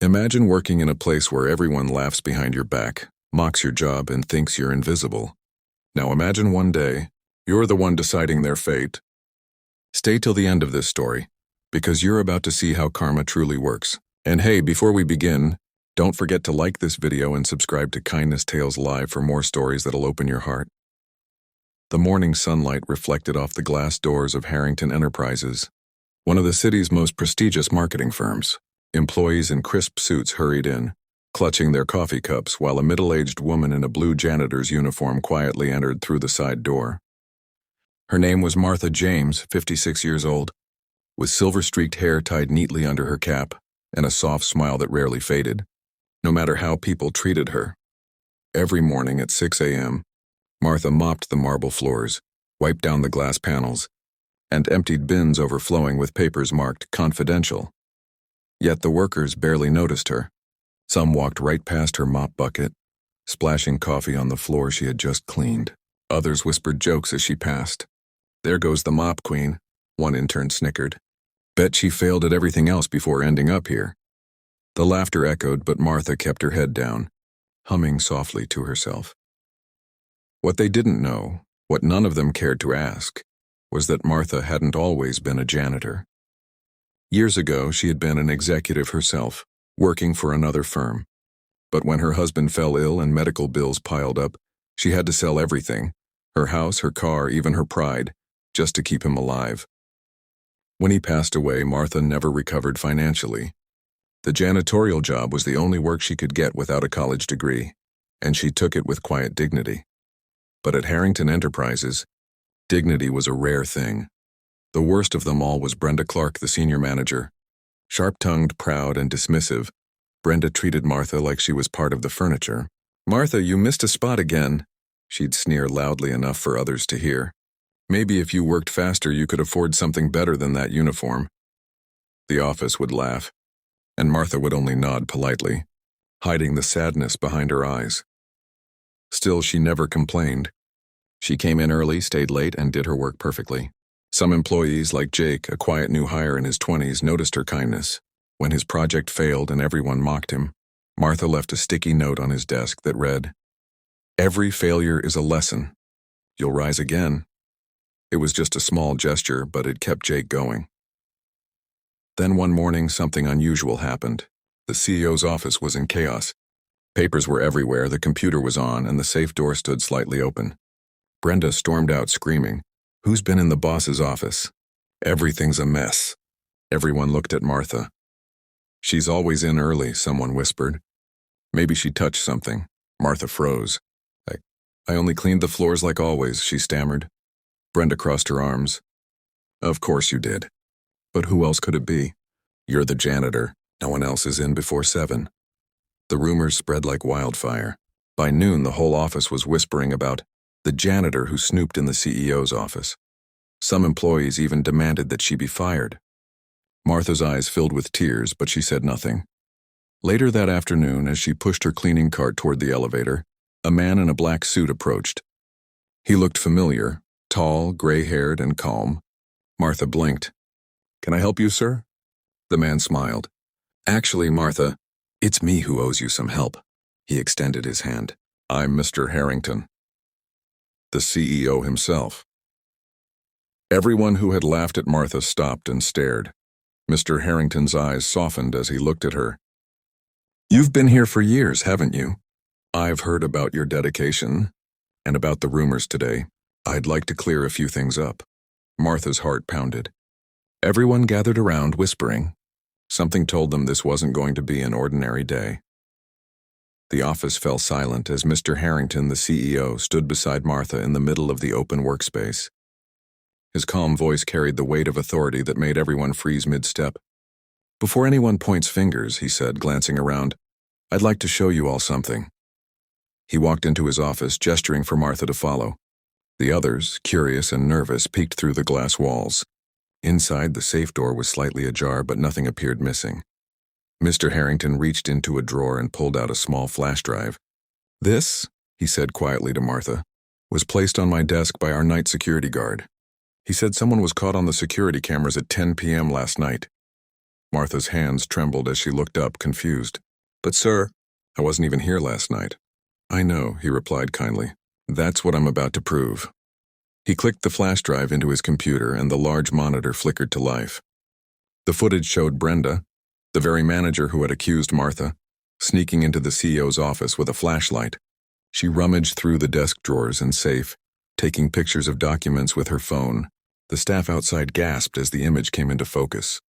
Imagine working in a place where everyone laughs behind your back, mocks your job, and thinks you're invisible. Now imagine one day, you're the one deciding their fate. Stay till the end of this story, because you're about to see how karma truly works. And hey, before we begin, don't forget to like this video and subscribe to Kindness Tales Live for more stories that'll open your heart. The morning sunlight reflected off the glass doors of Harrington Enterprises, one of the city's most prestigious marketing firms. Employees in crisp suits hurried in, clutching their coffee cups while a middle-aged woman in a blue janitor's uniform quietly entered through the side door. Her name was Martha James, 56 years old, with silver-streaked hair tied neatly under her cap and a soft smile that rarely faded, no matter how people treated her. Every morning at 6 a.m., Martha mopped the marble floors, wiped down the glass panels, and emptied bins overflowing with papers marked confidential. Yet the workers barely noticed her. Some walked right past her mop bucket, splashing coffee on the floor she had just cleaned. Others whispered jokes as she passed. "There goes the mop queen," one intern snickered. "Bet she failed at everything else before ending up here." The laughter echoed, but Martha kept her head down, humming softly to herself. What they didn't know, what none of them cared to ask, was that Martha hadn't always been a janitor. Years ago, she had been an executive herself, working for another firm. But when her husband fell ill and medical bills piled up, she had to sell everything, her house, her car, even her pride, just to keep him alive. When he passed away, Martha never recovered financially. The janitorial job was the only work she could get without a college degree, and she took it with quiet dignity. But at Harrington Enterprises, dignity was a rare thing. The worst of them all was Brenda Clark, the senior manager. Sharp-tongued, proud, and dismissive, Brenda treated Martha like she was part of the furniture. "Martha, you missed a spot again," she'd sneer loudly enough for others to hear. "Maybe if you worked faster you could afford something better than that uniform." The office would laugh, and Martha would only nod politely, hiding the sadness behind her eyes. Still, she never complained. She came in early, stayed late, and did her work perfectly. Some employees, like Jake, a quiet new hire in his 20s, noticed her kindness. When his project failed and everyone mocked him, Martha left a sticky note on his desk that read, "Every failure is a lesson. You'll rise again." It was just a small gesture, but it kept Jake going. Then one morning, something unusual happened. The CEO's office was in chaos. Papers were everywhere, the computer was on, and the safe door stood slightly open. Brenda stormed out screaming, "Who's been in the boss's office? Everything's a mess." Everyone looked at Martha. "She's always in early," someone whispered. "Maybe she touched something." Martha froze. I only cleaned the floors like always," she stammered. Brenda crossed her arms. "Of course you did. But who else could it be? You're the janitor. No one else is in before 7. The rumors spread like wildfire. By noon, the whole office was whispering about the janitor who snooped in the CEO's office. Some employees even demanded that she be fired. Martha's eyes filled with tears, but she said nothing. Later that afternoon, as she pushed her cleaning cart toward the elevator, a man in a black suit approached. He looked familiar, tall, gray-haired, and calm. Martha blinked. "Can I help you, sir?" The man smiled. "Actually, Martha, it's me who owes you some help." He extended his hand. "I'm Mr. Harrington." The CEO himself. Everyone who had laughed at Martha stopped and stared. Mr. Harrington's eyes softened as he looked at her. "You've been here for years, haven't you? I've heard about your dedication and about the rumors today. I'd like to clear a few things up." Martha's heart pounded. Everyone gathered around, whispering. Something told them this wasn't going to be an ordinary day. The office fell silent as Mr. Harrington, the CEO, stood beside Martha in the middle of the open workspace. His calm voice carried the weight of authority that made everyone freeze mid-step. "Before anyone points fingers," he said, glancing around, "I'd like to show you all something." He walked into his office, gesturing for Martha to follow. The others, curious and nervous, peeked through the glass walls. Inside, the safe door was slightly ajar, but nothing appeared missing. Mr. Harrington reached into a drawer and pulled out a small flash drive. "This," he said quietly to Martha, "was placed on my desk by our night security guard. He said someone was caught on the security cameras at 10 p.m. last night." Martha's hands trembled as she looked up, confused. "But sir, I wasn't even here last night." "I know," he replied kindly. "That's what I'm about to prove." He clicked the flash drive into his computer and the large monitor flickered to life. The footage showed Brenda, the very manager who had accused Martha, sneaking into the CEO's office with a flashlight. She rummaged through the desk drawers and safe, taking pictures of documents with her phone. The staff outside gasped as the image came into focus.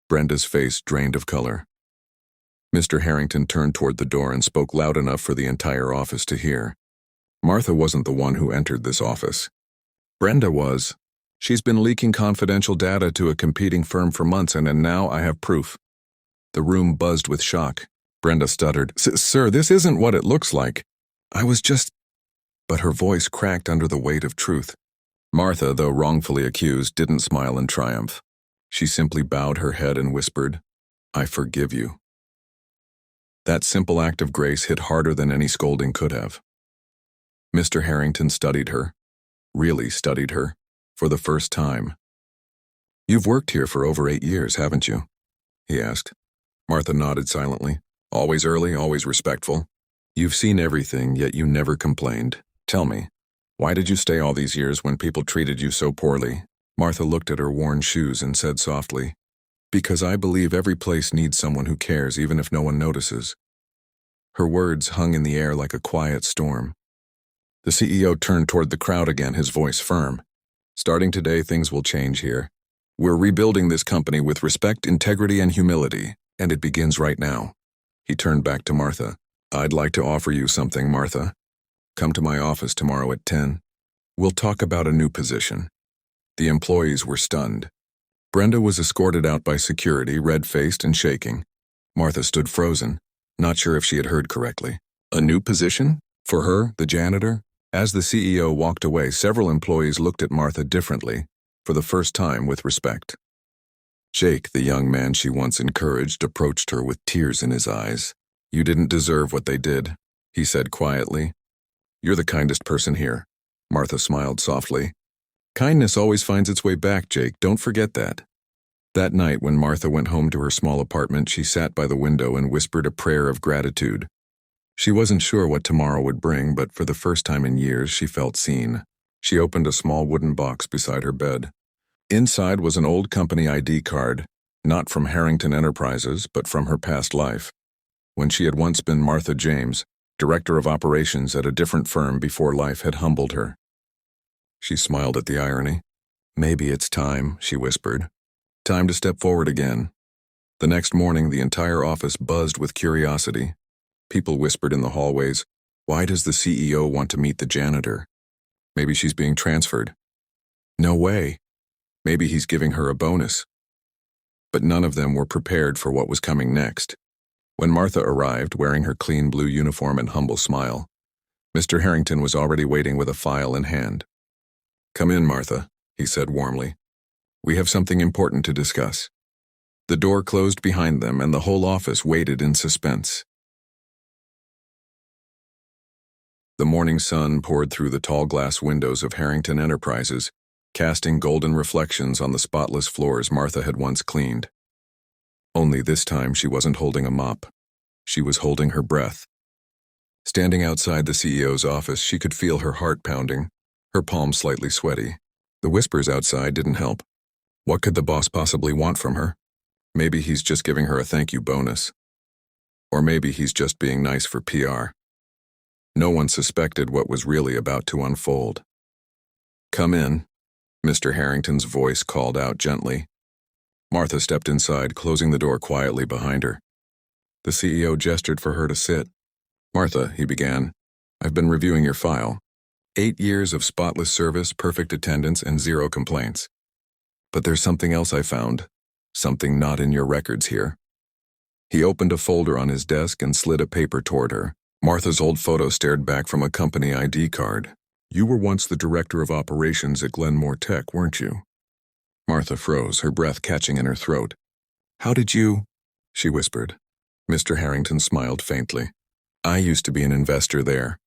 Brenda's face drained of color. Mr. Harrington turned toward the door and spoke loud enough for the entire office to hear. Martha wasn't the one who entered this office. Brenda was. She's been leaking confidential data to a competing firm for months, and now I have proof. The room buzzed with shock. Brenda stuttered, "Sir, this isn't what it looks like. I was just—" But her voice cracked under the weight of truth. Martha, though wrongfully accused, didn't smile in triumph. She simply bowed her head and whispered, "I forgive you." That simple act of grace hit harder than any scolding could have. Mr. Harrington studied her, really studied her, for the first time. "You've worked here for over 8 years, haven't you?" he asked. Martha nodded silently. "Always early, always respectful. You've seen everything, yet you never complained. Tell me, why did you stay all these years when people treated you so poorly?" Martha looked at her worn shoes and said softly, "Because I believe every place needs someone who cares, even if no one notices." Her words hung in the air like a quiet storm. The CEO turned toward the crowd again, his voice firm. "Starting today, things will change here. We're rebuilding this company with respect, integrity, and humility, and it begins right now." He turned back to Martha. "I'd like to offer you something, Martha. Come to my office tomorrow at 10. We'll talk about a new position." The employees were stunned. Brenda was escorted out by security, red-faced and shaking. Martha stood frozen, not sure if she had heard correctly. A new position? For her, the janitor? As the CEO walked away, several employees looked at Martha differently, for the first time with respect. Jake, the young man she once encouraged, approached her with tears in his eyes. "You didn't deserve what they did," he said quietly. "You're the kindest person here." Martha smiled softly. "Kindness always finds its way back, Jake. Don't forget that." That night, when Martha went home to her small apartment, she sat by the window and whispered a prayer of gratitude. She wasn't sure what tomorrow would bring, but for the first time in years, she felt seen. She opened a small wooden box beside her bed. Inside was an old company ID card, not from Harrington Enterprises, but from her past life, when she had once been Martha James, director of operations at a different firm before life had humbled her. She smiled at the irony. "Maybe it's time," she whispered. "Time to step forward again." The next morning, the entire office buzzed with curiosity. People whispered in the hallways, "Why does the CEO want to meet the janitor? Maybe she's being transferred. No way. Maybe he's giving her a bonus." But none of them were prepared for what was coming next. When Martha arrived, wearing her clean blue uniform and humble smile, Mr. Harrington was already waiting with a file in hand. "Come in, Martha," he said warmly. "We have something important to discuss." The door closed behind them, and the whole office waited in suspense. The morning sun poured through the tall glass windows of Harrington Enterprises, casting golden reflections on the spotless floors Martha had once cleaned. Only this time she wasn't holding a mop. She was holding her breath. Standing outside the CEO's office, she could feel her heart pounding, her palms slightly sweaty. The whispers outside didn't help. What could the boss possibly want from her? Maybe he's just giving her a thank you bonus. Or maybe he's just being nice for PR. No one suspected what was really about to unfold. "Come in," Mr. Harrington's voice called out gently. Martha stepped inside, closing the door quietly behind her. The CEO gestured for her to sit. "Martha," he began, "I've been reviewing your file. 8 years of spotless service, perfect attendance, and 0 complaints. But there's something else I found, something not in your records here." He opened a folder on his desk and slid a paper toward her. Martha's old photo stared back from a company ID card. "You were once the director of operations at Glenmore Tech, weren't you?" Martha froze, her breath catching in her throat. "How did you—" she whispered. Mr. Harrington smiled faintly. "I used to be an investor there.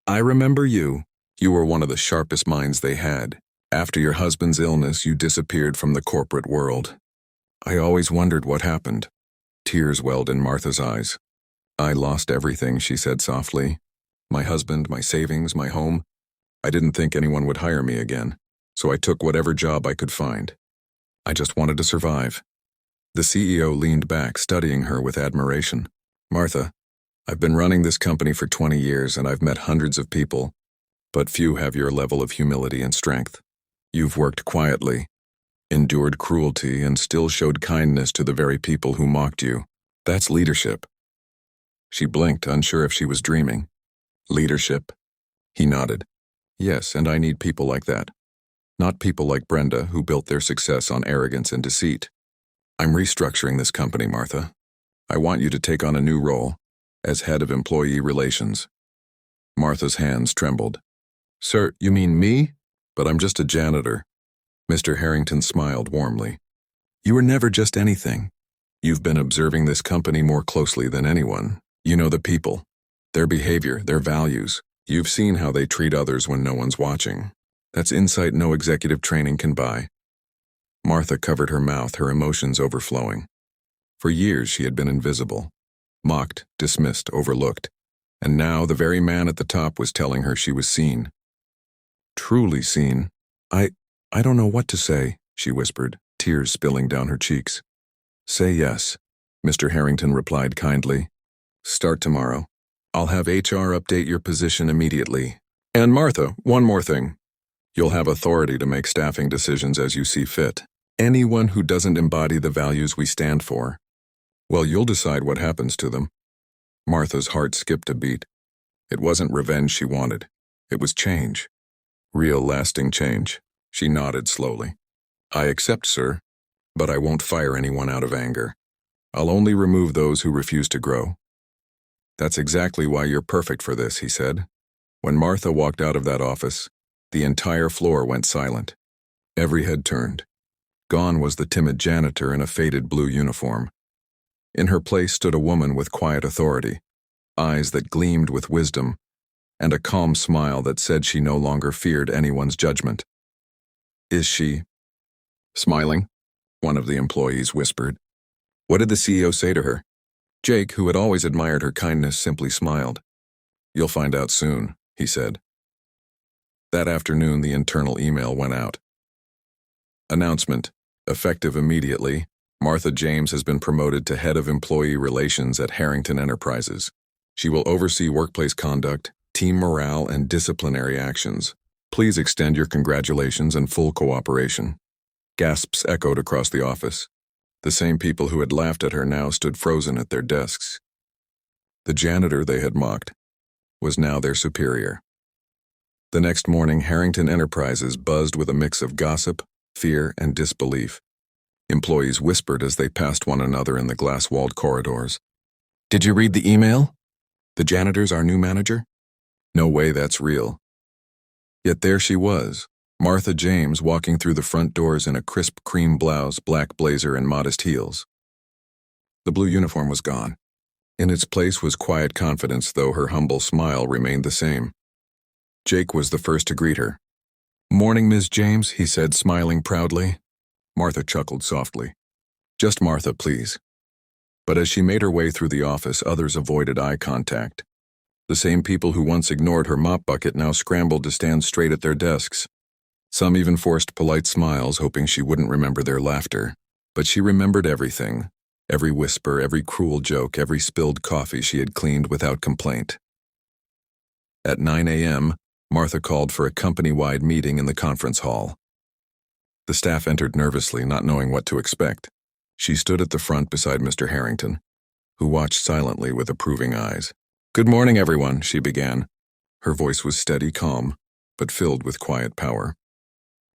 I remember you. You were one of the sharpest minds they had. After your husband's illness, you disappeared from the corporate world. I always wondered what happened. Tears welled in Martha's eyes. I lost everything, she said softly. My husband, my savings, my home. I didn't think anyone would hire me again, so I took whatever job I could find. I just wanted to survive. The CEO leaned back, studying her with admiration. Martha, I've been running this company for 20 years and I've met hundreds of people, but few have your level of humility and strength. You've worked quietly, endured cruelty, and still showed kindness to the very people who mocked you. That's leadership. She blinked, unsure if she was dreaming. Leadership? He nodded. Yes, and I need people like that. Not people like Brenda, who built their success on arrogance and deceit. I'm restructuring this company, Martha. I want you to take on a new role, as head of employee relations. Martha's hands trembled. Sir, you mean me? But I'm just a janitor. Mr. Harrington smiled warmly. You were never just anything. You've been observing this company more closely than anyone. You know the people, their behavior, their values. You've seen how they treat others when no one's watching. That's insight no executive training can buy. Martha covered her mouth, her emotions overflowing. For years she had been invisible, mocked, dismissed, overlooked, and now the very man at the top was telling her she was seen. Truly seen. I don't know what to say, she whispered, tears spilling down her cheeks. Say yes, Mr. Harrington replied kindly. Start tomorrow. I'll have HR update your position immediately. And Martha, one more thing. You'll have authority to make staffing decisions as you see fit. Anyone who doesn't embody the values we stand for, well, you'll decide what happens to them. Martha's heart skipped a beat. It wasn't revenge she wanted. It was change. Real lasting change. She nodded slowly. I accept, sir, but I won't fire anyone out of anger. I'll only remove those who refuse to grow. That's exactly why you're perfect for this, he said. When Martha walked out of that office, the entire floor went silent. Every head turned. Gone was the timid janitor in a faded blue uniform. In her place stood a woman with quiet authority, eyes that gleamed with wisdom, and a calm smile that said she no longer feared anyone's judgment. Is she smiling? One of the employees whispered. What did the CEO say to her? Jake, who had always admired her kindness, simply smiled. You'll find out soon, he said. That afternoon, the internal email went out. Announcement. Effective immediately, Martha James has been promoted to Head of Employee Relations at Harrington Enterprises. She will oversee workplace conduct, team morale, and disciplinary actions. Please extend your congratulations and full cooperation. Gasps echoed across the office. The same people who had laughed at her now stood frozen at their desks. The janitor they had mocked was now their superior. The next morning, Harrington Enterprises buzzed with a mix of gossip, fear, and disbelief. Employees whispered as they passed one another in the glass-walled corridors. Did you read the email? The janitor's our new manager? No way that's real. Yet there she was, Martha James, walking through the front doors in a crisp cream blouse, black blazer, and modest heels. The blue uniform was gone. In its place was quiet confidence, though her humble smile remained the same. Jake was the first to greet her. Morning, Ms. James, he said, smiling proudly. Martha chuckled softly. Just Martha, please. But as she made her way through the office, others avoided eye contact. The same people who once ignored her mop bucket now scrambled to stand straight at their desks. Some even forced polite smiles, hoping she wouldn't remember their laughter. But she remembered everything. Every whisper, every cruel joke, every spilled coffee she had cleaned without complaint. At 9 a.m., Martha called for a company-wide meeting in the conference hall. The staff entered nervously, not knowing what to expect. She stood at the front beside Mr. Harrington, who watched silently with approving eyes. Good morning, everyone, she began. Her voice was steady, calm, but filled with quiet power.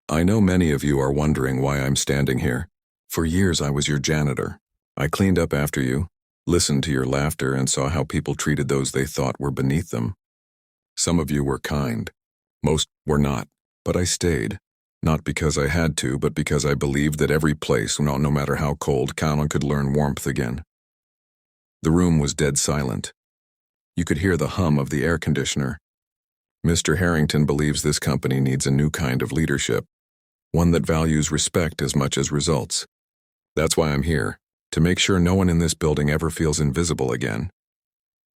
I know many of you are wondering why I'm standing here. For years I was your janitor. I cleaned up after you, listened to your laughter, and saw how people treated those they thought were beneath them. Some of you were kind. Most were not. But I stayed. Not because I had to, but because I believed that every place, no matter how cold, could learn warmth again. The room was dead silent. You could hear the hum of the air conditioner. Mr. Harrington believes this company needs a new kind of leadership, one that values respect as much as results. That's why I'm here, to make sure no one in this building ever feels invisible again.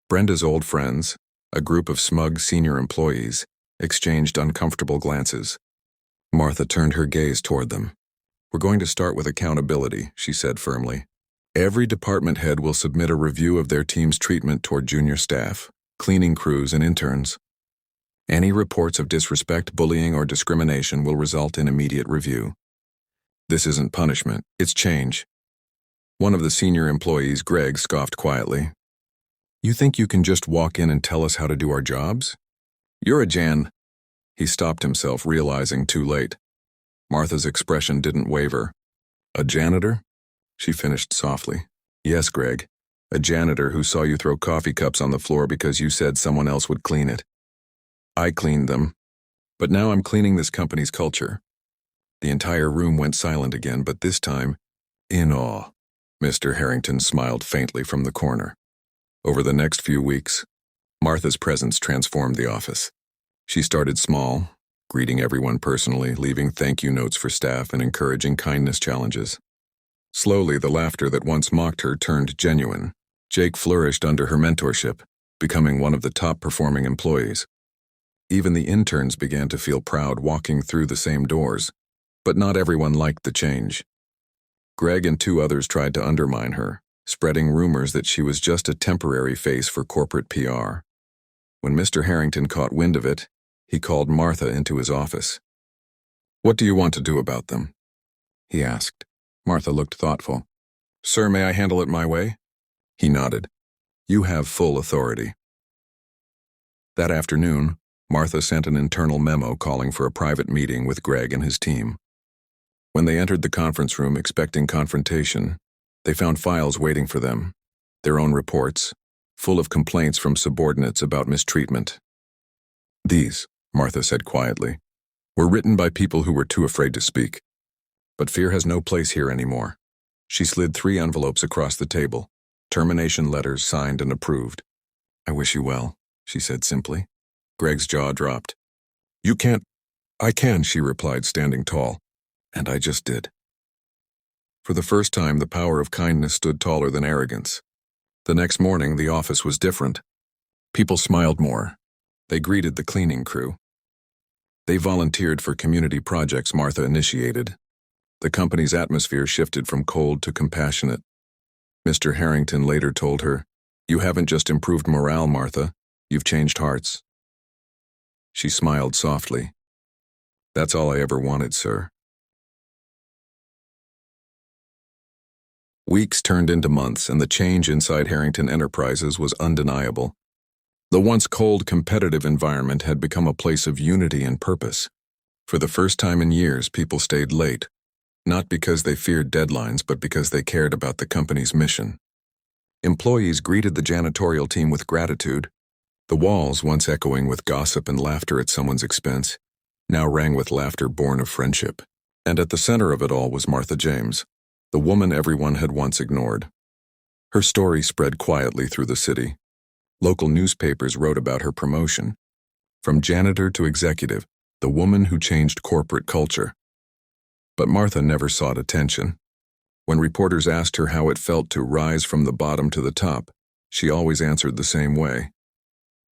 Brenda's old friends, a group of smug senior employees, exchanged uncomfortable glances. Martha turned her gaze toward them. We're going to start with accountability, she said firmly. Every department head will submit a review of their team's treatment toward junior staff, cleaning crews, and interns. Any reports of disrespect, bullying, or discrimination will result in immediate review. This isn't punishment, it's change. One of the senior employees, Greg, scoffed quietly. You think you can just walk in and tell us how to do our jobs? You're a Jan. He stopped himself, realizing too late. Martha's expression didn't waver. A janitor? She finished softly. Yes, Greg. A janitor who saw you throw coffee cups on the floor because you said someone else would clean it. I cleaned them. But now I'm cleaning this company's culture. The entire room went silent again, but this time, in awe. Mr. Harrington smiled faintly from the corner. Over the next few weeks, Martha's presence transformed the office. She started small, greeting everyone personally, leaving thank you notes for staff and encouraging kindness challenges. Slowly, the laughter that once mocked her turned genuine. Jake flourished under her mentorship, becoming one of the top-performing employees. Even the interns began to feel proud walking through the same doors, but not everyone liked the change. Greg and two others tried to undermine her, spreading rumors that she was just a temporary face for corporate PR. When Mr. Harrington caught wind of it, he called Martha into his office. What do you want to do about them? He asked. Martha looked thoughtful. Sir, may I handle it my way? He nodded. You have full authority. That afternoon, Martha sent an internal memo calling for a private meeting with Greg and his team. When they entered the conference room expecting confrontation, they found files waiting for them, their own reports, full of complaints from subordinates about mistreatment. These, Martha said quietly, were written by people who were too afraid to speak. But fear has no place here anymore. She slid 3 envelopes across the table, termination letters signed and approved. I wish you well, she said simply. Greg's jaw dropped. You can't. I can, she replied, standing tall. And I just did. For the first time, the power of kindness stood taller than arrogance. The next morning, the office was different. People smiled more. They greeted the cleaning crew. They volunteered for community projects Martha initiated. The company's atmosphere shifted from cold to compassionate. Mr. Harrington later told her, You haven't just improved morale, Martha. You've changed hearts. She smiled softly. That's all I ever wanted, sir. Weeks turned into months, and the change inside Harrington Enterprises was undeniable. The once cold, competitive environment had become a place of unity and purpose. For the first time in years, people stayed late, not because they feared deadlines, but because they cared about the company's mission. Employees greeted the janitorial team with gratitude. The walls, once echoing with gossip and laughter at someone's expense, now rang with laughter born of friendship. And at the center of it all was Martha James, the woman everyone had once ignored. Her story spread quietly through the city. Local newspapers wrote about her promotion. From janitor to executive, the woman who changed corporate culture. But Martha never sought attention. When reporters asked her how it felt to rise from the bottom to the top, she always answered the same way.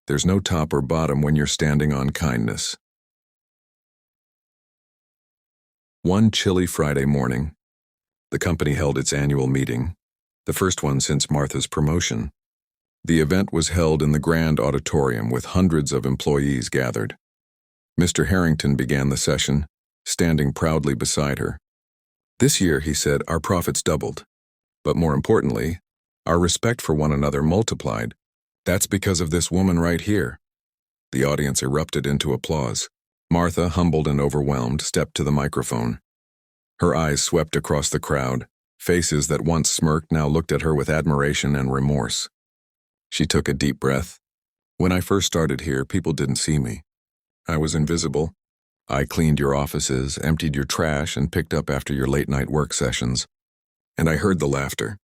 There's no top or bottom when you're standing on kindness. One chilly Friday morning, the company held its annual meeting, the first one since Martha's promotion. The event was held in the grand auditorium with hundreds of employees gathered. Mr. Harrington began the session, standing proudly beside her. This year, he said, our profits doubled. But more importantly, our respect for one another multiplied. That's because of this woman right here. The audience erupted into applause. Martha, humbled and overwhelmed, stepped to the microphone. Her eyes swept across the crowd. Faces that once smirked now looked at her with admiration and remorse. She took a deep breath. When I first started here, people didn't see me. I was invisible. I cleaned your offices, emptied your trash, and picked up after your late-night work sessions. And I heard the laughter.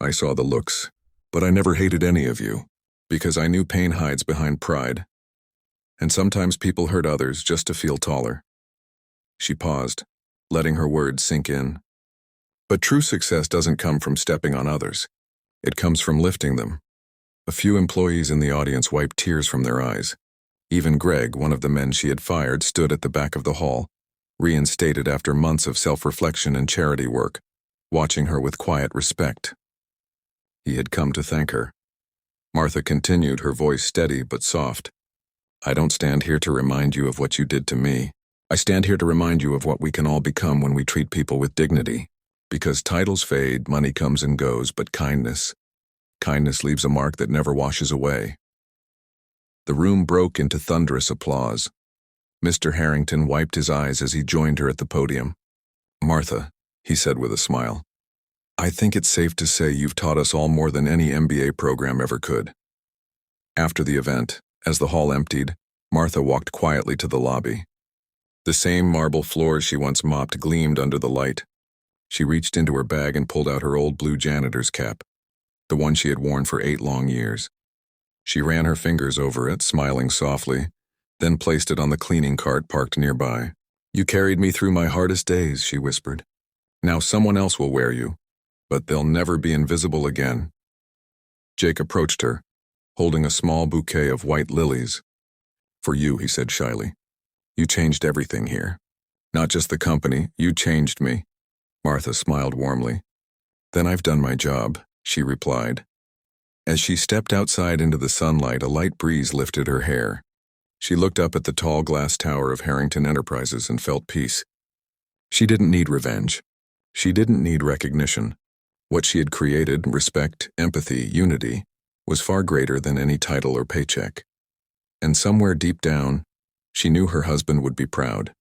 I saw the looks. But I never hated any of you, because I knew pain hides behind pride. And sometimes people hurt others just to feel taller. She paused, letting her words sink in. But true success doesn't come from stepping on others. It comes from lifting them. A few employees in the audience wiped tears from their eyes. Even Greg, one of the men she had fired, stood at the back of the hall, reinstated after months of self-reflection and charity work, watching her with quiet respect. He had come to thank her. Martha continued, her voice steady but soft. I don't stand here to remind you of what you did to me. I stand here to remind you of what we can all become when we treat people with dignity. Because titles fade, money comes and goes, but kindness leaves a mark that never washes away. The room broke into thunderous applause. Mr. Harrington wiped his eyes as he joined her at the podium. Martha, he said with a smile, I think it's safe to say you've taught us all more than any MBA program ever could. After the event, as the hall emptied, Martha walked quietly to the lobby. The same marble floors she once mopped gleamed under the light. She reached into her bag and pulled out her old blue janitor's cap, the one she had worn for 8 long years. She ran her fingers over it, smiling softly, then placed it on the cleaning cart parked nearby. You carried me through my hardest days, she whispered. Now someone else will wear you, but they'll never be invisible again. Jake approached her, holding a small bouquet of white lilies. For you, he said shyly. You changed everything here. Not just the company, you changed me. Martha smiled warmly. Then I've done my job, she replied. As she stepped outside into the sunlight, a light breeze lifted her hair. She looked up at the tall glass tower of Harrington Enterprises and felt peace. She didn't need revenge. She didn't need recognition. What she had created, respect, empathy, unity, was far greater than any title or paycheck. And somewhere deep down, she knew her husband would be proud.